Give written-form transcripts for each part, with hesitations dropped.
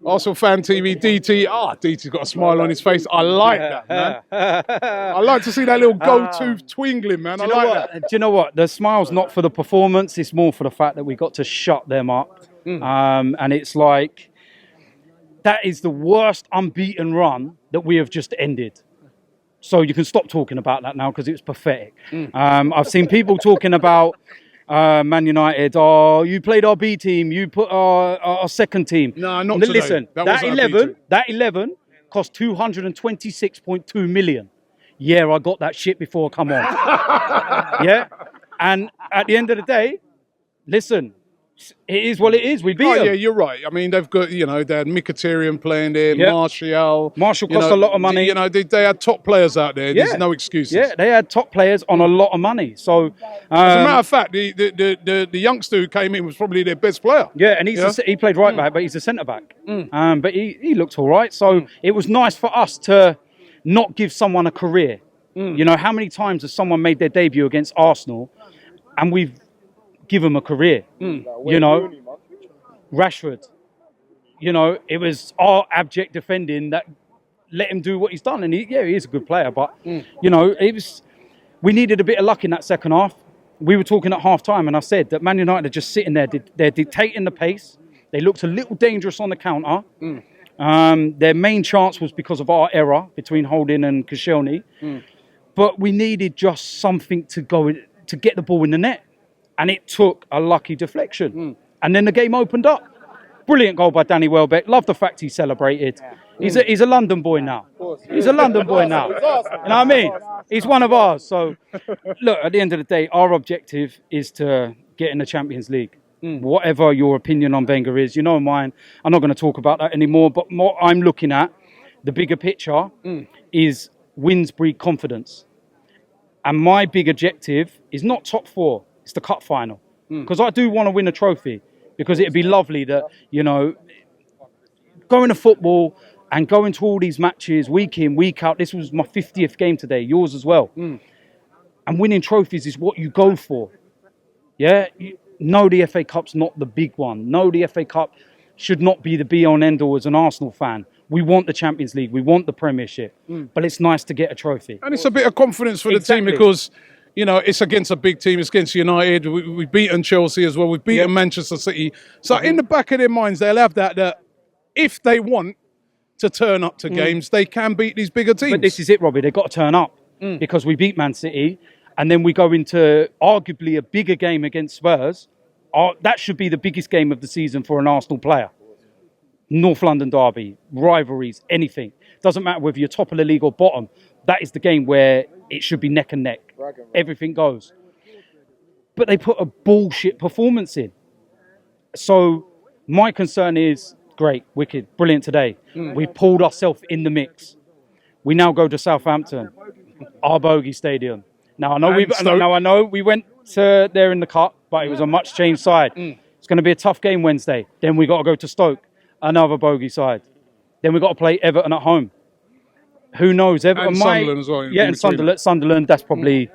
ArsenalFanTV, DT. DT's got a smile on his face. I like that, man. I like to see that little gold tooth twingling, man. I like that. Do you know what? The smile's not for the performance. It's more for the fact that we got to shut them up. And it's like, that is the worst unbeaten run that we have just ended. So you can stop talking about that now because it was pathetic. I've seen people talking about Man United. Oh, you played our B team. You put our second team. No, not today. Listen, that 11 cost 226.2 million. Yeah, I got that shit before. Come on. Yeah, and at the end of the day, listen. It is what it is. We beat them. Yeah, you're right. I mean, they've got, they had Mkhitaryan playing there, Martial. Martial cost a lot of money. They had top players out there. There's no excuses. Yeah, they had top players on a lot of money. So, as a matter of fact, the youngster who came in was probably their best player. Yeah, and he played right back, but he's a centre back. But he looked all right. So it was nice for us to not give someone a career. How many times has someone made their debut against Arsenal, and we've give him a career, Rashford, it was our abject defending that let him do what he's done. And he is a good player, but, we needed a bit of luck in that second half. We were talking at half time and I said that Man United are just sitting there, they're dictating the pace. They looked a little dangerous on the counter. Their main chance was because of our error between Holding and Koscielny. But we needed just something to get the ball in the net. And it took a lucky deflection. And then the game opened up. Brilliant goal by Danny Welbeck. Love the fact he celebrated. He's a London boy now. He's a London boy now. You know what I mean? He's one of ours. So, look, at the end of the day, our objective is to get in the Champions League. Whatever your opinion on Wenger is, mine. I'm not going to talk about that anymore. But what I'm looking at, the bigger picture, is wins breed confidence. And my big objective is not top 4. It's the cup final. Because I do want to win a trophy. Because it'd be lovely that, going to football and going to all these matches week in, week out. This was my 50th game today, yours as well. And winning trophies is what you go for. Yeah? No, the FA Cup's not the big one. No, the FA Cup should not be the be-all and end-all as an Arsenal fan. We want the Champions League. We want the Premiership. But it's nice to get a trophy. And it's a bit of confidence for the team because... it's against a big team. It's against United. We've beaten Chelsea as well. We've beaten Manchester City. So in the back of their minds, they'll have that if they want to turn up to games, they can beat these bigger teams. But this is it, Robbie. They've got to turn up because we beat Man City. And then we go into arguably a bigger game against Spurs. That should be the biggest game of the season for an Arsenal player. North London derby, rivalries, anything. Doesn't matter whether you're top of the league or bottom. That is the game where it should be neck and neck. Everything goes. But they put a bullshit performance in. So my concern is, great, wicked, brilliant today. We pulled ourselves in the mix. We now go to Southampton, our bogey stadium. Now I know we went to there in the cup, but it was a much changed side. It's going to be a tough game Wednesday. Then we got to go to Stoke, another bogey side. Then we got to play Everton at home. Who knows? Everton might. Sunderland as well. Yeah, and Sunderland. That's probably,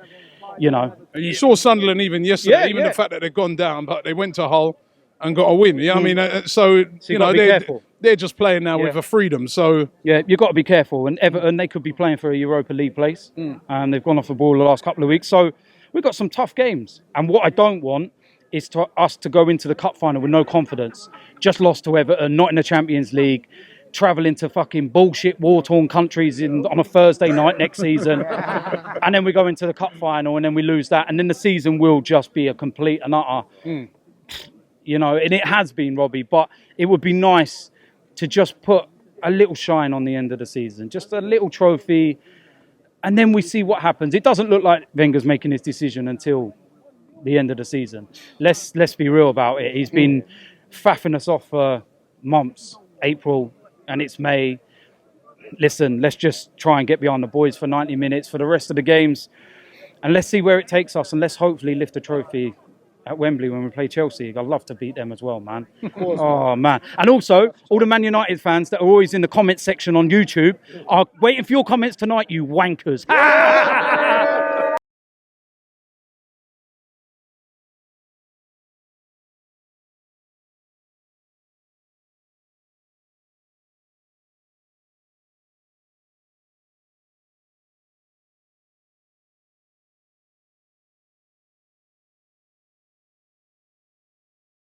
And you saw Sunderland even yesterday. The fact that they've gone down, but they went to Hull and got a win. Yeah, I mean, they're just playing now with a freedom. So you've got to be careful. And Everton, they could be playing for a Europa League place, and they've gone off the ball the last couple of weeks. So we've got some tough games. And what I don't want is us to go into the cup final with no confidence. Just lost to Everton, not in the Champions League. Travelling to fucking bullshit war-torn countries on a Thursday night next season. And then we go into the cup final and then we lose that. And then the season will just be a complete and utter, and it has been, Robbie. But it would be nice to just put a little shine on the end of the season. Just a little trophy. And then we see what happens. It doesn't look like Wenger's making his decision until the end of the season. Let's be real about it. He's been faffing us off for months. April... and it's May. Listen, let's just try and get behind the boys for 90 minutes for the rest of the games. And let's see where it takes us. And let's hopefully lift a trophy at Wembley when we play Chelsea. I'd love to beat them as well, man. Oh, man. And also, all the Man United fans that are always in the comments section on YouTube are waiting for your comments tonight, you wankers.